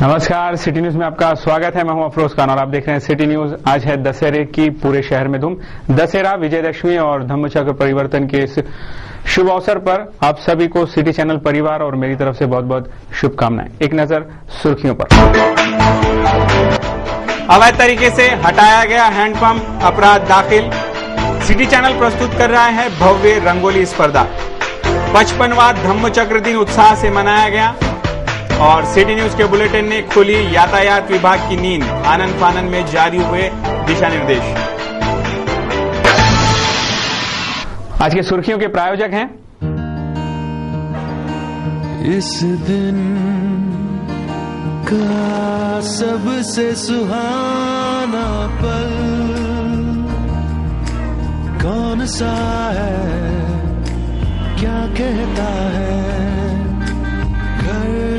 नमस्कार, city news में आपका स्वागत है। मैं हूं अफरोज खान और आप देख रहे हैं सिटी न्यूज। आज है दशहरे की पूरे शहर में धूम। दशहरा, विजयदशमी और धम्मचक्र परिवर्तन के इस शुभ अवसर पर आप सभी को सिटी चैनल परिवार और मेरी तरफ से बहुत बहुत शुभकामनाएं। एक नजर सुर्खियों पर। अवैध तरीके से हटाया गया हैंडपंप, अपराध दाखिल। सिटी चैनल प्रस्तुत कर रहा है भव्य रंगोली स्पर्धा। 55वां धम्मचक्र दिन उत्साह से मनाया गया और सिटी न्यूज के बुलेटिन ने खुली यातायात विभाग की नींद। आनंद फानंद में जारी हुए दिशा निर्देश। आज की सुर्खियों के प्रायोजक हैं इस दिन का सबसे सुहाना पल कौन सा है, क्या कहता है घर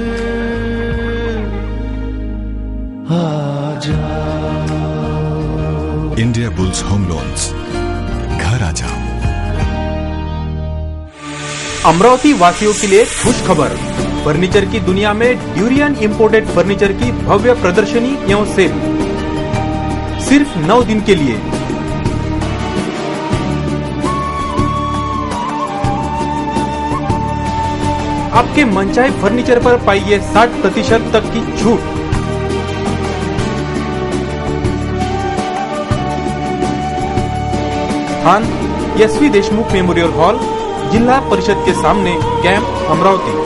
आ जाओ। इंडिया बुल्स होम लोन्स, घर आ जाओ। अमरावती वासियों के लिए खुश खबर। फर्नीचर की दुनिया में ड्यूरियन इंपोर्टेड फर्नीचर की भव्य प्रदर्शनी एवं सेल सिर्फ 9 दिन के लिए। आपके मनचाहे फर्नीचर पर पाइए 60% तक की छूट। स्थान एसवी देशमुख मेमोरियल हॉल, जिला परिषद के सामने, कैंप, अमरावती।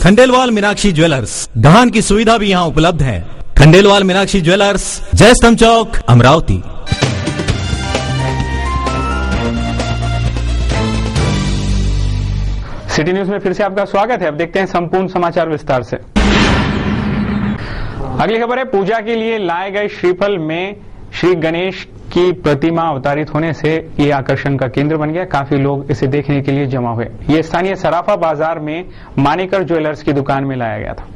खंडेलवाल मीनाक्षी ज्वेलर्स, धान की सुविधा भी यहाँ उपलब्ध है। खंडेलवाल मीनाक्षी ज्वेलर्स, जय स्तंभ चौक, अमरावती। सिटी न्यूज में फिर से आपका स्वागत है। अब देखते हैं संपूर्ण समाचार विस्तार से। अगली खबर है, पूजा के लिए लाए गए श्रीफल में श्री गणेश की प्रतिमा अवतारित होने से ये आकर्षण का केंद्र बन गया। काफी लोग इसे देखने के लिए जमा हुए। ये स्थानीय सराफा बाजार में मानेकर ज्वेलर्स की दुकान में लाया गया था।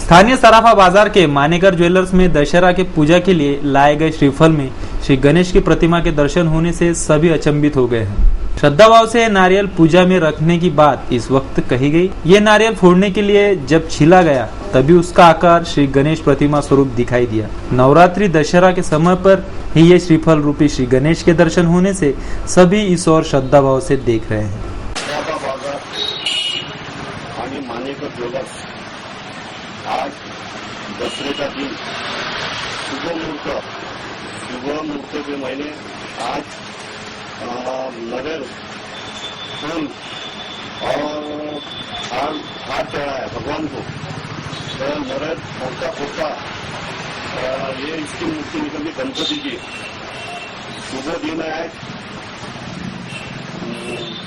स्थानीय सराफा बाजार के मानेकर ज्वेलर्स में दशहरा के पूजा के लिए लाए गए श्रीफल में श्री गणेश की प्रतिमा के दर्शन होने से सभी अचंभित हो गए हैं। श्रद्धा भाव से नारियल पूजा में रखने की बात इस वक्त कही गई। ये नारियल फोड़ने के लिए जब छीला गया तभी उसका आकार श्री गणेश प्रतिमा स्वरूप दिखाई दिया। नवरात्रि दशहरा के समय पर ही ये श्रीफल रूपी श्री गणेश के दर्शन होने से सभी इस और श्रद्धा भाव से देख रहे हैं। आज दसरे का दिन शुभ मुहूर्त के महीने आज नगर फूल और हाथ चढ़ा है भगवान को। तो नगर फोड़ता फोड़ता ये इसकी मूर्ति निकली गणपति की। शुभ दिन है आज,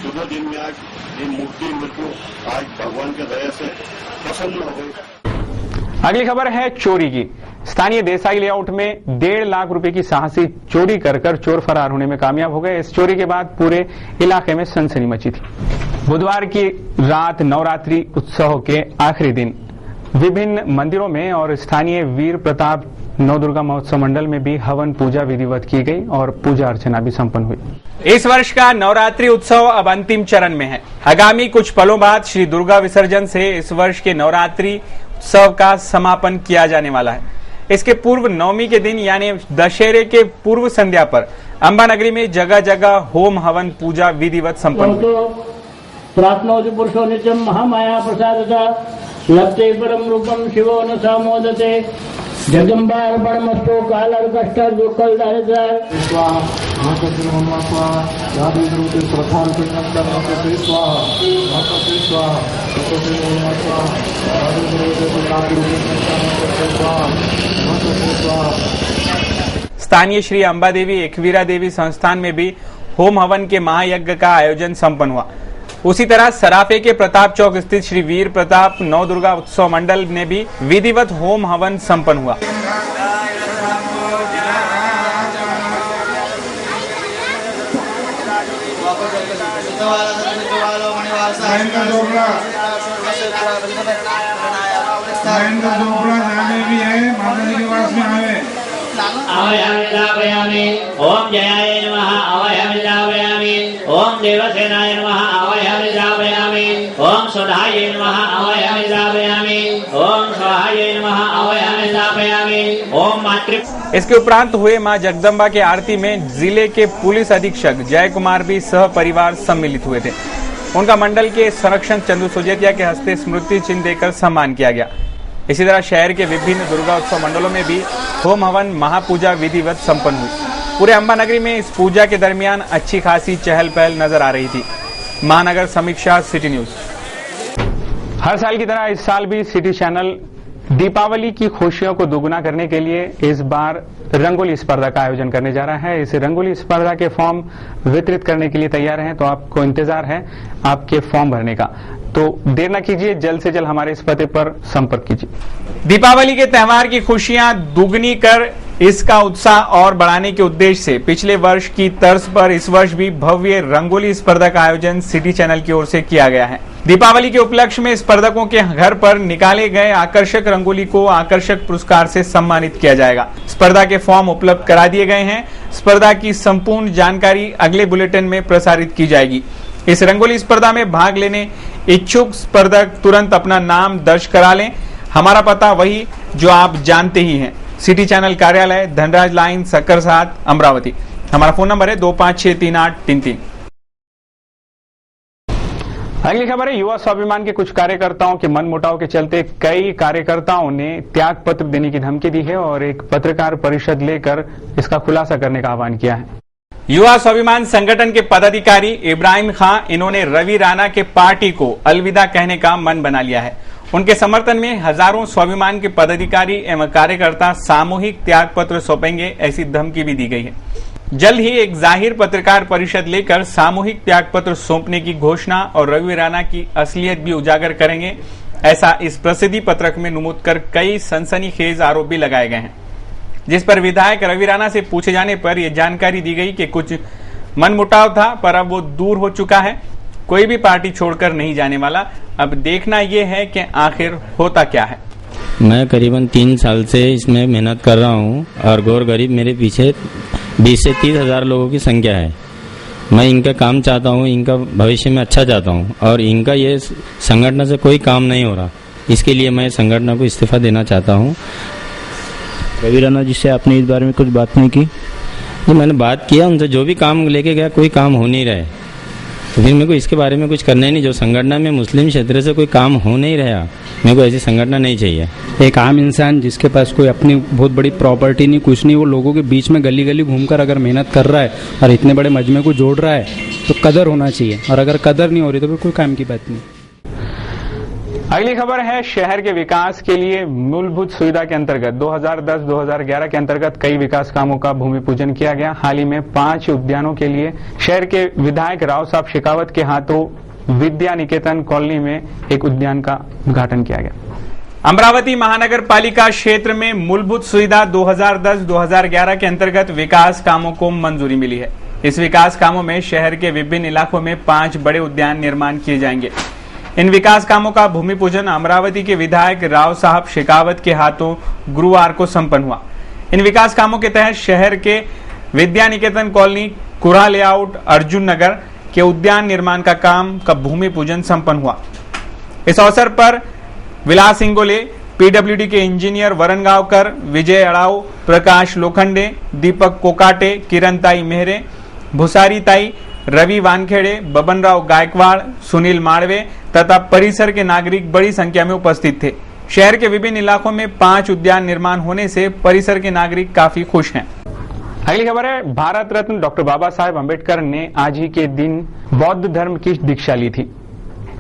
शुभ दिन में आज ये मूर्ति मेरे को आज भगवान के दया से प्रसन्न हो गई। अगली खबर है चोरी की। स्थानीय देसाई लेआउट में 1.5 लाख रुपए की साहसी चोरी कर चोर फरार होने में कामयाब हो गए। इस चोरी के बाद पूरे इलाके में सनसनी मची थी। बुधवार की रात नवरात्रि उत्सव के आखिरी दिन विभिन्न मंदिरों में और स्थानीय वीर प्रताप नवदुर्गा महोत्सव मंडल में भी हवन पूजा विधिवत की गई और पूजा अर्चना भी संपन्न हुई। इस वर्ष का नवरात्रि उत्सव अब अंतिम चरण में है। आगामी कुछ पलों बाद श्री दुर्गा विसर्जन से इस वर्ष के नवरात्रि उत्सव का समापन किया जाने वाला है। इसके पूर्व नवमी के दिन यानी दशहरे के पूर्व संध्या पर अंबा नगरी में जगह जगह होम हवन पूजा विधिवत संपन्न हुई। प्राप्नोति पुरुषो नित्यं महामाया प्रसादतः लभते परम रूपम शिवो न सामोदते जगदम्बा अर्पणमस्तु काल कष्ट दुख दारिद्र्य स्थानीय श्री अंबा देवी एकवीरा देवी संस्थान में भी होम हवन के महायज्ञ का आयोजन संपन्न हुआ। उसी तरह सराफे के प्रताप चौक स्थित श्री वीर प्रताप नवदुर्गा उत्सव मंडल में भी विधिवत होम हवन संपन्न हुआ। आवाहयामि ओम जयाय नमः आवाहयामि ओम देवसेनाय नमः आवाहयामि ओम सुधाय नमः आवाहयामि ओम स्वाहाय नमः आवाहयामि ओम मातृ। इसके उपरांत हुए मां जगदम्बा के आरती में जिले के पुलिस अधीक्षक जय कुमार भी सह परिवार सम्मिलित हुए थे। उनका मंडल के संरक्षक चंदू सुजेतिया के हस्ते स्मृति चिन्ह देकर सम्मान किया गया। इसी तरह शहर के विभिन्न दुर्गा उत्सव मंडलों में भी होम हवन महापूजा विधिवत संपन्न हुई। पूरे अंबा नगरी में इस पूजा के दरमियान अच्छी खासी चहल पहल नजर आ रही थी। महानगर समीक्षा सिटी न्यूज। हर साल की तरह इस साल भी सिटी चैनल दीपावली की खुशियों को दोगुना करने के लिए इस बार रंगोली स्पर्धा का आयोजन करने जा रहा है। इस रंगोली स्पर्धा के फॉर्म वितरित करने के लिए तैयार हैं, तो आपको इंतजार है आपके फॉर्म भरने का। तो देर न कीजिए, जल्द से जल्द हमारे इस पते पर संपर्क कीजिए। दीपावली के त्योहार की खुशियां दुगनी कर इसका उत्साह और बढ़ाने के उद्देश्य से पिछले वर्ष की तर्ज पर इस वर्ष भी भव्य रंगोली स्पर्धा का आयोजन सिटी चैनल की ओर से किया गया है। दीपावली के उपलक्ष्य में स्पर्धकों के घर पर निकाले गए आकर्षक रंगोली को आकर्षक पुरस्कार से सम्मानित किया जाएगा। स्पर्धा के फॉर्म उपलब्ध करा दिए गए हैं। स्पर्धा की संपूर्ण जानकारी अगले बुलेटिन में प्रसारित की जाएगी। इस रंगोली स्पर्धा में भाग लेने इच्छुक स्पर्धक तुरंत अपना नाम दर्ज करा लें। हमारा पता वही जो आप जानते ही हैं, सिटी चैनल कार्यालय, धनराज लाइन, सक्कर 7, अमरावती। हमारा फोन नंबर है 25638333। अगली खबर है युवा स्वाभिमान के कुछ कार्यकर्ताओं के मनमुटाव के चलते कई कार्यकर्ताओं ने त्याग पत्र देने की धमकी दी है और एक पत्रकार परिषद लेकर इसका खुलासा करने का आह्वान किया है। युवा स्वाभिमान संगठन के पदाधिकारी इब्राहिम खां, इन्होंने रवि राणा के पार्टी को अलविदा कहने का मन बना लिया है। उनके समर्थन में हजारों स्वाभिमान के पदाधिकारी एवं कार्यकर्ता सामूहिक त्याग पत्र सौंपेंगे, ऐसी धमकी भी दी गई है। जल्द ही एक जाहिर पत्रकार परिषद लेकर सामूहिक त्याग पत्र सौंपने की घोषणा और रवि राणा की असलियत भी उजागर करेंगे, ऐसा इस प्रसिद्धि पत्रक में नमूद कर कई सनसनीखेज आरोप भी लगाए गए हैं। जिस पर विधायक रवि राणा से पूछे जाने पर यह जानकारी दी गई कि कुछ मनमुटाव था, पर अब वो दूर हो चुका है। कोई भी पार्टी छोड़कर नहीं जाने वाला। अब देखना यह है कि आखिर होता क्या है। मैं करीबन 3 साल से इसमें मेहनत कर रहा हूँ और गौर गरीब मेरे पीछे 20 से 30 हजार लोगों की संख्या है। मैं इनका काम चाहता हूँ, इनका भविष्य में अच्छा चाहता हूँ और इनका ये संगठन से कोई काम नहीं हो रहा। इसके लिए मैं संगठन को इस्तीफा देना चाहता हूँ। रवि राणा जी से आपने इस बारे में कुछ बात नहीं की? जी मैंने बात किया उनसे, जो भी काम लेके गया कोई काम हो नहीं रहा है, तो फिर मेरे को इसके बारे में कुछ करना ही नहीं। जो संगठन में मुस्लिम क्षेत्र से कोई काम हो नहीं रहा, मेरे को ऐसी संगठन नहीं चाहिए। एक आम इंसान जिसके पास कोई अपनी बहुत बड़ी प्रॉपर्टी नहीं, कुछ नहीं, वो लोगों के बीच में गली गली घूमकर अगर मेहनत कर रहा है और इतने बड़े मजमे को जोड़ रहा है तो कदर होना चाहिए, और अगर कदर नहीं हो रही तो फिर कोई काम की बात नहीं। अगली खबर है शहर के विकास के लिए मूलभूत सुविधा के अंतर्गत 2010-2011 के अंतर्गत कई विकास कामों का भूमि पूजन किया गया। हाल ही में 5 उद्यानों के लिए शहर के विधायक राव साहब शेखावत के हाथों विद्या निकेतन कॉलोनी में एक उद्यान का उद्घाटन किया गया। अमरावती महानगर पालिका क्षेत्र में मूलभूत सुविधा 2010-2011 के अंतर्गत विकास कामों को मंजूरी मिली है। इस विकास कामों में शहर के विभिन्न इलाकों में 5 बड़े उद्यान निर्माण किए जाएंगे। इन विकास कामों का भूमि पूजन अमरावती के विधायक राव साहब शेखावत के हाथों गुरुवार को संपन्न हुआ। इन विकास कामों के तहत शहर के विद्या निकेतन कॉलोनी, कुरा लेआउट, अर्जुन नगर के उद्यान निर्माण का काम का भूमि पूजन संपन्न हुआ। इस अवसर पर विलास इंगोले, पीडब्ल्यूडी के इंजीनियर वरण गांवकर, विजय अड़ाव, प्रकाश लोखंडे, दीपक कोकाटे, किरण ताई मेहरे, भुसारी ताई, रवि वानखेड़े, बबनराव गायकवाड़, सुनील माड़वे तथा परिसर के नागरिक बड़ी संख्या में उपस्थित थे। शहर के विभिन्न इलाकों में 5 उद्यान निर्माण होने से परिसर के नागरिक काफी खुश हैं। अगली खबर है, भारत रत्न डॉक्टर बाबा साहेब अम्बेडकर ने आज ही के दिन बौद्ध धर्म की दीक्षा ली थी,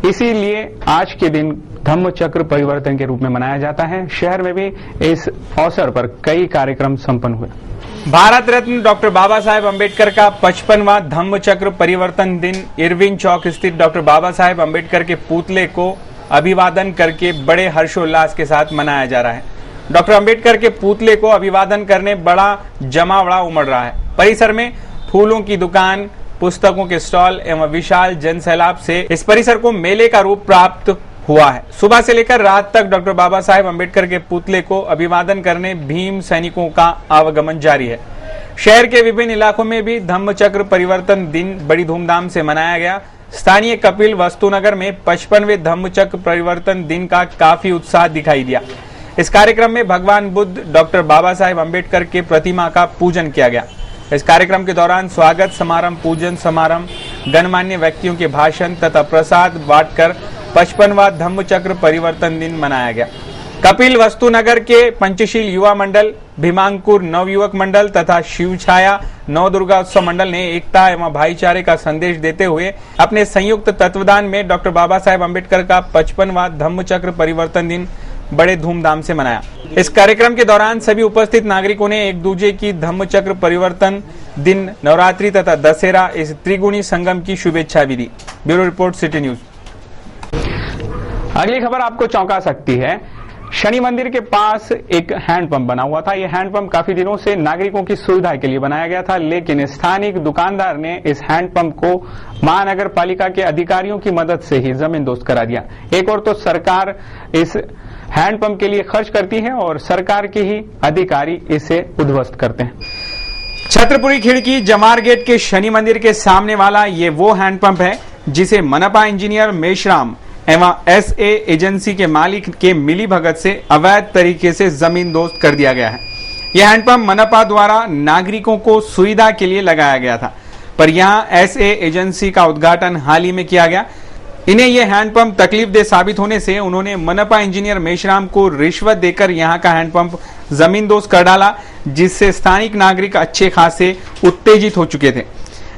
इसीलिए आज के दिन धम्म चक्र परिवर्तन के रूप में मनाया जाता है। शहर में भी इस अवसर पर कई कार्यक्रम संपन्न हुए। भारत रत्न डॉक्टर बाबा साहेब अम्बेडकर का 55वां धम्म चक्र परिवर्तन दिन इरविन चौक स्थित डॉक्टर बाबा साहेब अम्बेडकर के पुतले को अभिवादन करके बड़े हर्षोल्लास के साथ मनाया जा रहा है। डॉक्टर अम्बेडकर के पुतले को अभिवादन करने बड़ा जमावड़ा उमड़ रहा है। परिसर में फूलों की दुकान, पुस्तकों के स्टॉल एवं विशाल जनसैलाब से इस परिसर को मेले का रूप प्राप्त हुआ है। सुबह से लेकर रात तक डॉक्टर बाबा साहेब अम्बेडकर के पुतले को अभिवादन करने भीम सैनिकों का आवागमन जारी है। शहर के विभिन्न इलाकों में भी धम्म चक्र परिवर्तन दिन बड़ी धूमधाम से मनाया गया। स्थानीय कपिल वस्तुनगर में 55वें धम्म चक्र परिवर्तन दिन का काफी उत्साह दिखाई दिया। इस कार्यक्रम में भगवान बुद्ध डॉक्टर बाबा साहेब अम्बेडकर के प्रतिमा का पूजन किया गया। इस कार्यक्रम के दौरान स्वागत समारंभ, पूजन समारंभ, गणमान्य व्यक्तियों के भाषण तथा प्रसाद बांटकर 55वां धम्म चक्र परिवर्तन दिन मनाया गया। कपिल वस्तुनगर के पंचशील युवा मंडल, भीमांकुर नवयुवक मंडल तथा शिवछाया नवदुर्गा उत्सव मंडल ने एकता एवं भाईचारे का संदेश देते हुए अपने संयुक्त तत्वाधान में डॉक्टर बाबा साहेब अम्बेडकर का 55वां धम्म चक्र परिवर्तन दिन बड़े धूमधाम से मनाया। इस कार्यक्रम के दौरान सभी उपस्थित नागरिकों ने एक दूसरे की धम्म चक्र परिवर्तन दिन, नवरात्रि तथा दशहरा इस त्रिगुणी संगम की शुभेच्छा भी दी। Bureau report, city news. अगली खबर आपको चौंका सकती है। शनि मंदिर के पास एक हैंडपंप बना हुआ था। यह हैंडपंप काफी दिनों से नागरिकों की सुविधा के लिए बनाया गया था, लेकिन स्थानीय दुकानदार ने इस हैंडपंप को महानगर पालिका के अधिकारियों की मदद से ही जमींदोस्त करा दिया। एक और तो सरकार इस हैंडपंप के लिए खर्च करती है और सरकार के ही अधिकारी इसे उद्ध्वस्त करते हैं। छत्रपुरी खिड़की जमार गेट के शनि मंदिर के सामने वाला ये वो हैंडपंप है जिसे मनपा इंजीनियर मेशराम एवं SA एजेंसी के मालिक के मिली भगत से अवैध तरीके से जमीन दोस्त कर दिया गया है। यह हैंडपंप मनपा द्वारा नागरिकों को सुविधा के लिए लगाया गया था, पर यहां SA एजेंसी का उद्घाटन हाल ही में किया गया। इन्हें यह हैंडपंप तकलीफदेह साबित होने से उन्होंने मनपा इंजीनियर मेशराम को रिश्वत देकर यहां का हैंडपंप जमींदोस्त कर डाला, जिससे स्थानिक नागरिक अच्छे खासे उत्तेजित हो चुके थे।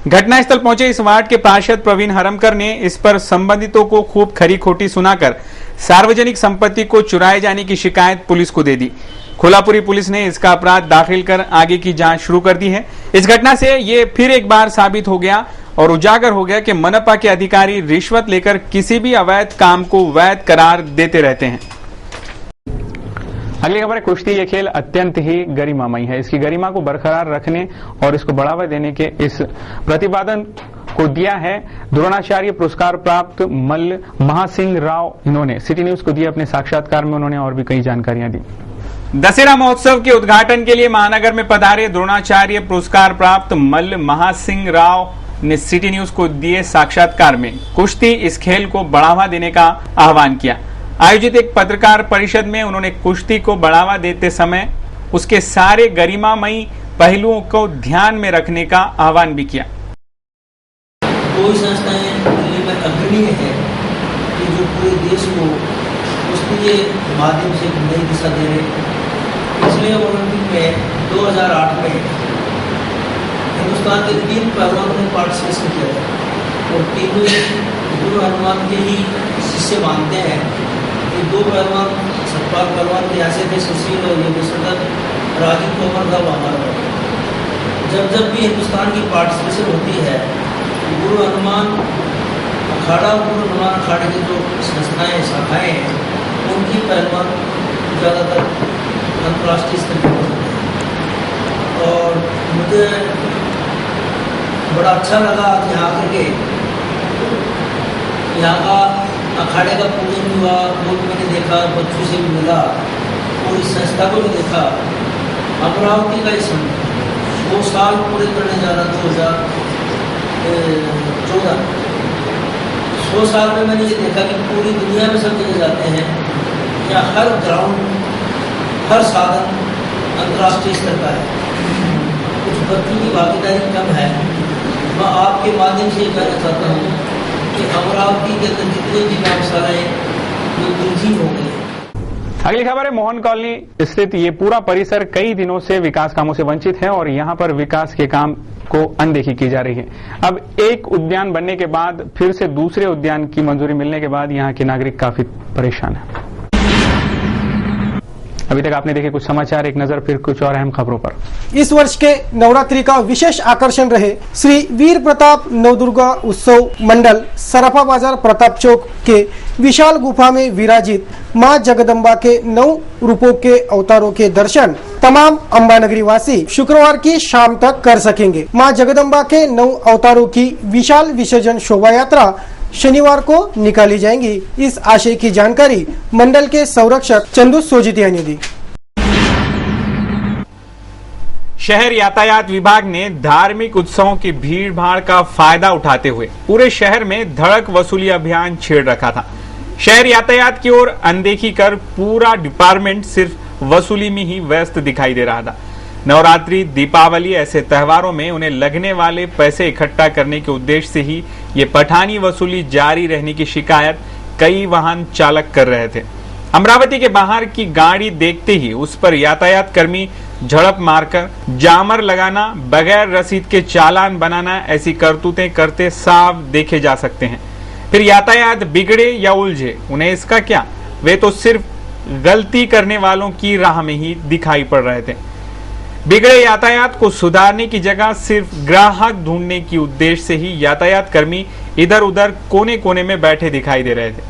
घटनास्थल पहुंचे इस वार्ड के पार्षद प्रवीण हरमकर ने इस पर संबंधितों को खूब खरी खोटी सुनाकर सार्वजनिक संपत्ति को चुराए जाने की शिकायत पुलिस को दे दी। खोलापुरी पुलिस ने इसका अपराध दाखिल कर आगे की जांच शुरू कर दी है। इस घटना से ये फिर एक बार साबित हो गया और उजागर हो गया कि मनपा के अधिकारी रिश्वत लेकर किसी भी अवैध काम को वैध करार देते रहते हैं। अगली खबर है, कुश्ती ये खेल अत्यंत ही गरिमामयी है। इसकी गरिमा को बरकरार रखने और इसको बढ़ावा देने के इस प्रतिपादन को दिया है द्रोणाचार्य पुरस्कार प्राप्त मल्ल महासिंह राव। इन्होंने सिटी न्यूज को दिए अपने साक्षात्कार में, उन्होंने और भी कई जानकारियां दी। दशहरा महोत्सव के उद्घाटन के लिए महानगर में पधारे द्रोणाचार्य पुरस्कार प्राप्त मल्ल महासिंह राव ने सिटी न्यूज को दिए साक्षात्कार में कुश्ती इस खेल को बढ़ावा देने का आह्वान किया। आयोजित एक पत्रकार परिषद में उन्होंने कुश्ती को बढ़ावा देते समय उसके सारे गरिमामयी पहलुओं को ध्यान में रखने का आह्वान भी किया। कोई संस्थाएं दिल्ली में अग्रणी है कि जो पूरे देश को कुश्ती के माध्यम से नई दिशा दे रहे। इसलिए ओलंपिक में 2008 में हिंदुस्तान के 3 पहलवानों ने पार्टिसिपेशन किया और तीनों गुरु हनुमान के ही शिष्य मानते हैं। 2 पहलवान सतपाल पहलवान के ऐसे थे, सुशील और योगेश्वर राजीव तोमर था हमारा। जब भी हिंदुस्तान की पार्टिसिपेशन होती है, गुरु हनुमान अखाड़ा और गुरु हनुमान अखाड़े की जो संस्थाएं शाखाएं हैं, उनकी पहलवान ज़्यादातर अंतर्राष्ट्रीय स्तर पर होते हैं। और मुझे बड़ा अच्छा लगा यहाँ करके यहाँ का अखाड़े का पूजन हुआ, वो भी मैंने देखा, बच्चों से भी मिला और इस संस्था को भी देखा। अमरावती का इस 2 साल पूरे करने जा रहा 2014। 100 साल में मैंने ये देखा कि पूरी दुनिया में सब जगह जाते हैं, या हर ग्राउंड, हर साधन अंतर्राष्ट्रीय स्तर का है। कुछ बच्चों की भागीदारी कम है। मैं आपके माध्यम से कहना चाहता हूँ कि अमरावती के अंदर जितने भी व्यायामशालाएं वो दुर्जी हो गई। अगली खबर है मोहन कॉलोनी स्थित ये पूरा परिसर कई दिनों से विकास कामों से वंचित है और यहां पर विकास के काम को अनदेखी की जा रही है। अब एक उद्यान बनने के बाद फिर से दूसरे उद्यान की मंजूरी मिलने के बाद यहां के नागरिक काफी परेशान हैं। अभी तक आपने देखे कुछ समाचार, एक नजर फिर कुछ और अहम खबरों पर। इस वर्ष के नवरात्रि का विशेष आकर्षण रहे श्री वीर प्रताप नवदुर्गा उत्सव मंडल सराफा बाजार प्रताप चौक के विशाल गुफा में विराजित मां जगदम्बा के 9 रूपों के अवतारों के दर्शन तमाम अंबानगरी वासी शुक्रवार की शाम तक कर सकेंगे। मां जगदम्बा के 9 अवतारों की विशाल विसर्जन शोभा यात्रा शनिवार को निकाली जाएंगी। इस आशय की जानकारी मंडल के संरक्षक चंदू सोजितिया ने दी। शहर यातायात विभाग ने धार्मिक उत्सवों की भीड़ भाड़ का फायदा उठाते हुए पूरे शहर में धड़क वसूली अभियान छेड़ रखा था। शहर यातायात की ओर अनदेखी कर पूरा डिपार्टमेंट सिर्फ वसूली में ही व्यस्त दिखाई दे रहा था। नवरात्रि, दीपावली ऐसे त्योहारों में उन्हें लगने वाले पैसे इकट्ठा करने के उद्देश्य से ही ये पठानी वसूली जारी रहने की शिकायत कई वाहन चालक कर रहे थे। अमरावती के बाहर की गाड़ी देखते ही उस पर यातायात कर्मी झड़प मारकर जामर लगाना, बगैर रसीद के चालान बनाना, ऐसी करतूतें करते साफ देखे जा सकते हैं। फिर यातायात बिगड़े या उलझे, उन्हें इसका क्या, वे तो सिर्फ गलती करने वालों की राह में ही दिखाई पड़ रहे थे। बिगड़े यातायात को सुधारने की जगह सिर्फ ग्राहक ढूंढने की उद्देश्य से ही यातायात कर्मी इधर उधर कोने कोने में बैठे दिखाई दे रहे थे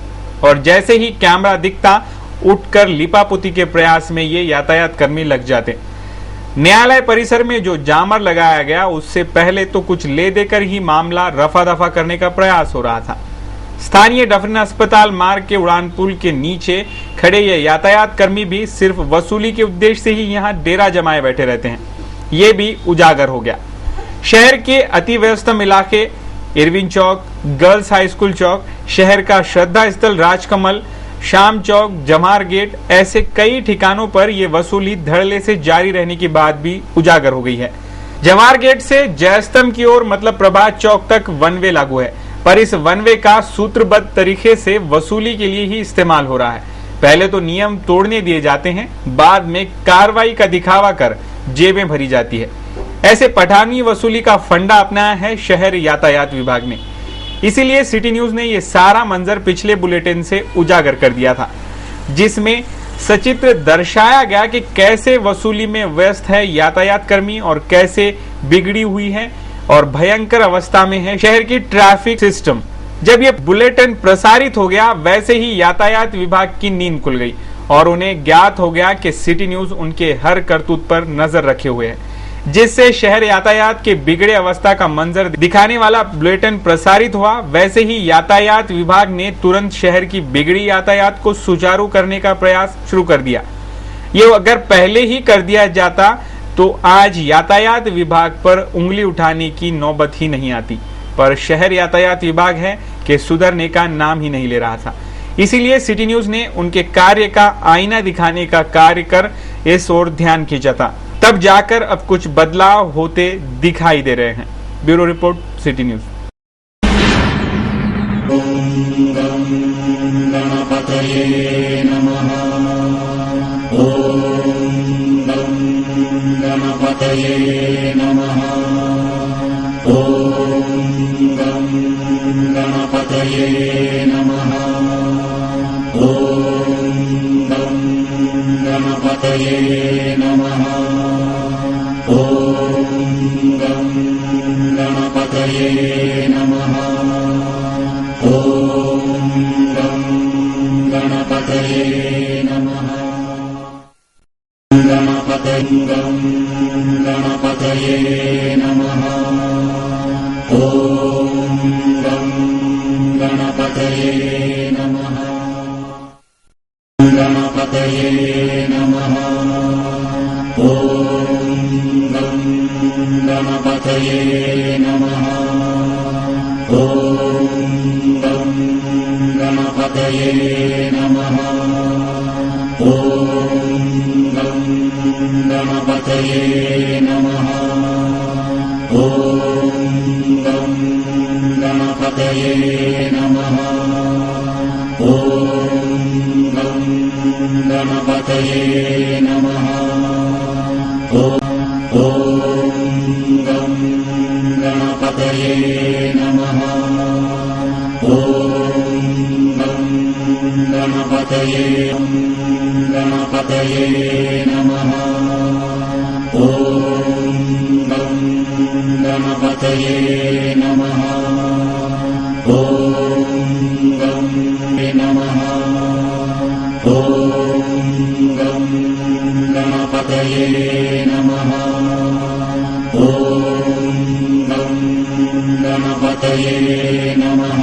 और जैसे ही कैमरा दिखता उठकर लिपापोती के प्रयास में ये यातायात कर्मी लग जाते। न्यायालय परिसर में जो जामर लगाया गया उससे पहले तो कुछ ले देकर ही मामला रफा दफा करने का प्रयास हो रहा था। स्थानीय डफरिन अस्पताल मार्ग के उड़ान पुल के नीचे खड़े ये यातायात कर्मी भी सिर्फ वसूली के उद्देश्य से ही यहाँ डेरा जमाए बैठे रहते हैं, ये भी उजागर हो गया। शहर के अति व्यस्तम इलाके इरविन चौक, गर्ल्स हाई स्कूल चौक, शहर का श्रद्धा स्थल राजकमल, शाम चौक, जमार गेट, ऐसे कई ठिकानों पर यह वसूली धड़ल्ले से जारी रहने की बात भी उजागर हो गई है। जमार गेट से जयस्तंभ की ओर मतलब प्रभात चौक तक वन वे लागू है, पर इस वन वे का सूत्रबद्ध तरीके से वसूली के लिए ही इस्तेमाल हो रहा है। पहले तो नियम तोड़ने दिए जाते हैं, बाद में कार्रवाई का दिखावा कर जेबें भरी जाती है। ऐसे पठानी वसूली का फंडा अपनाया है शहर यातायात विभाग ने। इसीलिए सिटी न्यूज ने यह सारा मंजर पिछले बुलेटिन से उजागर कर दिया था, जिसमें सचित्र दर्शाया गया कि कैसे वसूली में व्यस्त है यातायात कर्मी और कैसे बिगड़ी हुई है और भयंकर अवस्था में है शहर की ट्रैफिक सिस्टम। जब यह बुलेटिन प्रसारित हो गया वैसे ही यातायात विभाग की नींद खुल गई और उन्हें ज्ञात हो गया कि सिटी न्यूज उनके हर करतूत पर नजर रखे हुए है, जिससे शहर यातायात के बिगड़े अवस्था का मंजर दिखाने वाला बुलेटिन प्रसारित हुआ। वैसे ही यातायात विभाग ने तुरंत शहर की बिगड़ी यातायात को सुचारू करने का प्रयास शुरू कर दिया। ये अगर पहले ही कर दिया जाता तो आज यातायात विभाग पर उंगली उठाने की नौबत ही नहीं आती, पर शहर यातायात विभाग है कि सुधरने का नाम ही नहीं ले रहा था। इसीलिए सिटी न्यूज ने उनके कार्य का आईना दिखाने का कार्य कर इस ओर ध्यान खींचा था, तब जाकर अब कुछ बदलाव होते दिखाई दे रहे हैं। Bureau report, city news. ओम गणपतये नमः। ओम गणपतये नमः। ओम गणपतये नमः। ओम गणपतये नमः। ओम गणपतये नमः। ओम गणपतये नमः। गणपतये नमः। ओम गणपतये नमः। गणपतये नमः। ओम गणपतये नमः। ओम गणपतये नमः। ओम गणपतये नमः। ओम गणपतये नमः। ओम गणपतये नमः। ॐ गं गणपतये नमः। ॐ गं गणपतये नमः। ॐ गं गणपतये नमः। ॐ गं नमः। ॐ गं गणपतये नमः। ॐ गं गणपतये नमः।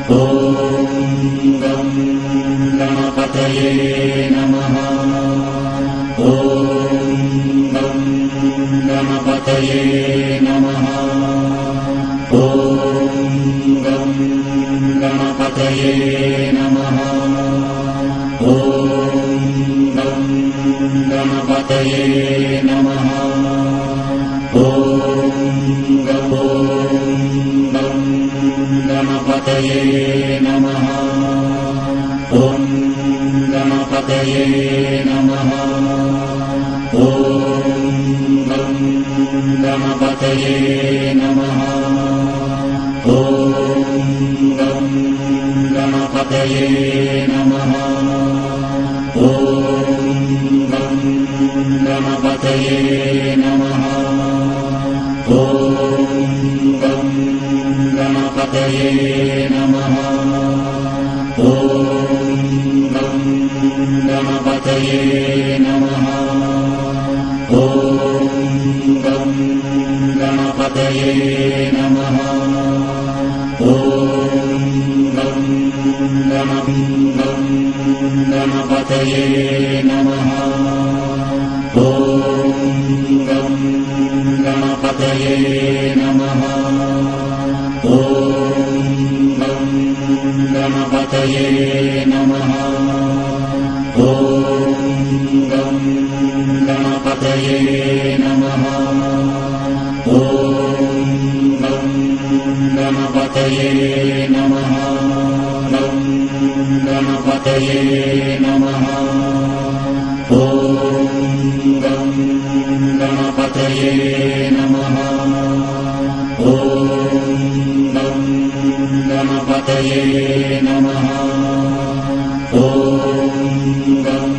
ॐ गं गणपतये नमः। ॐ गं गणपतये नमः। ॐ गं गणपतये नमः। ॐ गं गणपतये नमः। ॐ गं गणपतये नमः। ॐ गणपतये नमः। ॐ गं गणपतये नमः। ॐ गं गणपतये नमः। ॐ गं गणपतये नमः। ॐ गं गणपतये नमः। ॐ गं गणपतये नमः। ॐ गं गणपतये नमः। ॐ गं गणपतये नमः। ॐ गं गणपतये नमः। ॐ गं गणपतये नमः। ॐ गं गणपतये नमः। ॐ गं गणपतये नमः। गं गणपतये नमः। ॐ गं गणपतये नमः। ॐ गं गणपतये नमः। ॐ गं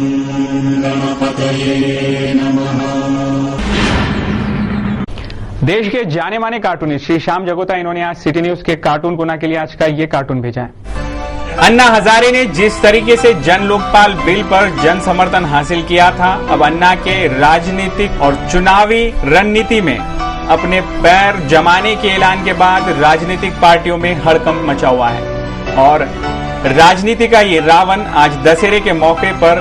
गणपतये नमः। देश के जाने माने कार्टूनिस्ट श्री श्याम जगोता, इन्होंने आज सिटी न्यूज के कार्टून कोना के लिए आज का ये कार्टून भेजा है। अन्ना हजारे ने जिस तरीके से जन लोकपाल बिल पर जन समर्थन हासिल किया था, अब अन्ना के राजनीतिक और चुनावी रणनीति में अपने पैर जमाने के ऐलान के बाद राजनीतिक पार्टियों में हड़कंप मचा हुआ है और राजनीति का ये रावण आज दशहरे के मौके पर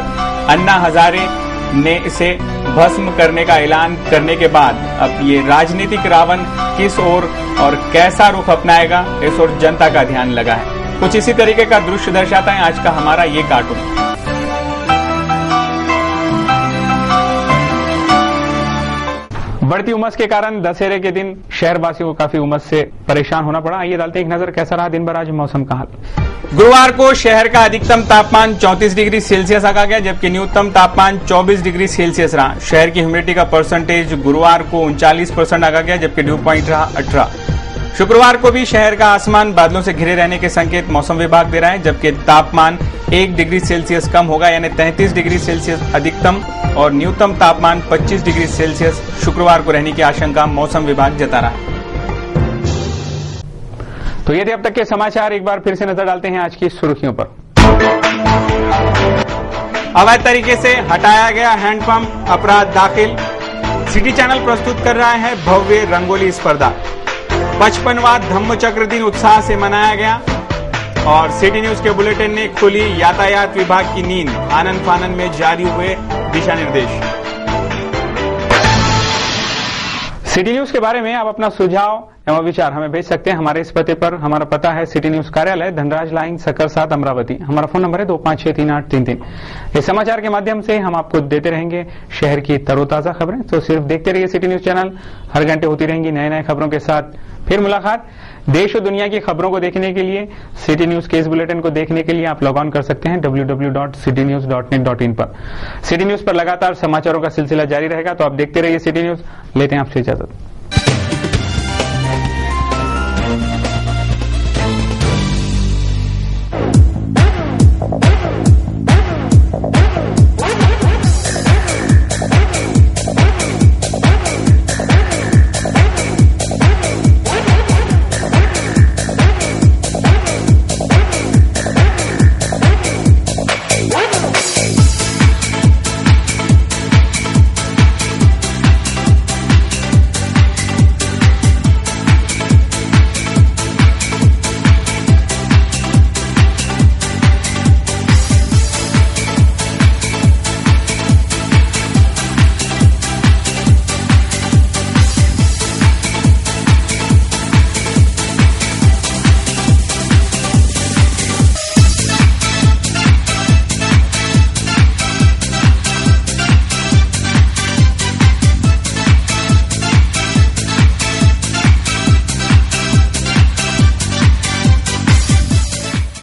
अन्ना हजारे ने इसे भस्म करने का ऐलान करने के बाद अब ये राजनीतिक रावण किस ओर और कैसा रुख अपनाएगा, इस ओर जनता का ध्यान लगा है। कुछ इसी तरीके का दृश्य दर्शाता है आज का हमारा ये कार्टून। बढ़ती उमस के कारण दशहरे के दिन शहरवासियों को काफी उमस से परेशान होना पड़ा। आइए डालते हैं एक नजर कैसा रहा दिन भर आज मौसम का हाल। गुरुवार को शहर का अधिकतम तापमान 34 डिग्री सेल्सियस आ गया, जबकि न्यूनतम तापमान 24 डिग्री सेल्सियस रहा। शहर की ह्यूमिडिटी का परसेंटेज गुरुवार को 39% आ गया, जबकि ड्यू पॉइंट रहा 18। शुक्रवार को भी शहर का आसमान बादलों से घिरे रहने के संकेत मौसम विभाग दे रहा है, जबकि तापमान 1 डिग्री सेल्सियस कम होगा, यानी 33 डिग्री सेल्सियस अधिकतम और न्यूनतम तापमान 25 डिग्री सेल्सियस शुक्रवार को रहने की आशंका मौसम विभाग जता रहा है। तो ये थे अब तक के समाचार। एक बार फिर से नजर डालते हैं आज की सुर्खियों पर। अवैध तरीके से हटाया गया हैंडपंप, अपराध दाखिल। सिटी चैनल प्रस्तुत कर रहा है भव्य रंगोली स्पर्धा। 55वां धम्मचक्र दिन उत्साह से मनाया गया और सिटी न्यूज के बुलेटिन ने खुली यातायात विभाग की नींद। आनन फानन में जारी हुए दिशा निर्देश। सिटी न्यूज के बारे में आप अपना सुझाव एवं विचार हमें भेज सकते हैं हमारे इस पते पर। हमारा पता है सिटी न्यूज कार्यालय, धनराज लाइन, सक्कर 7, अमरावती। हमारा फोन नंबर है 25638333। इस समाचार के माध्यम से हम आपको देते रहेंगे शहर की तरोताजा खबरें। तो सिर्फ देखते रहिए सिटी न्यूज चैनल, हर घंटे होती रहेंगी नए नए खबरों के साथ फिर मुलाकात। देश और दुनिया की खबरों को देखने के लिए, सिटी न्यूज केस बुलेटिन को देखने के लिए आप लॉग ऑन कर सकते हैं www.citynews.net.in पर। सिटी न्यूज पर लगातार समाचारों का सिलसिला जारी रहेगा, तो आप देखते रहिए सिटी न्यूज। लेते हैं आपसे इजाजत।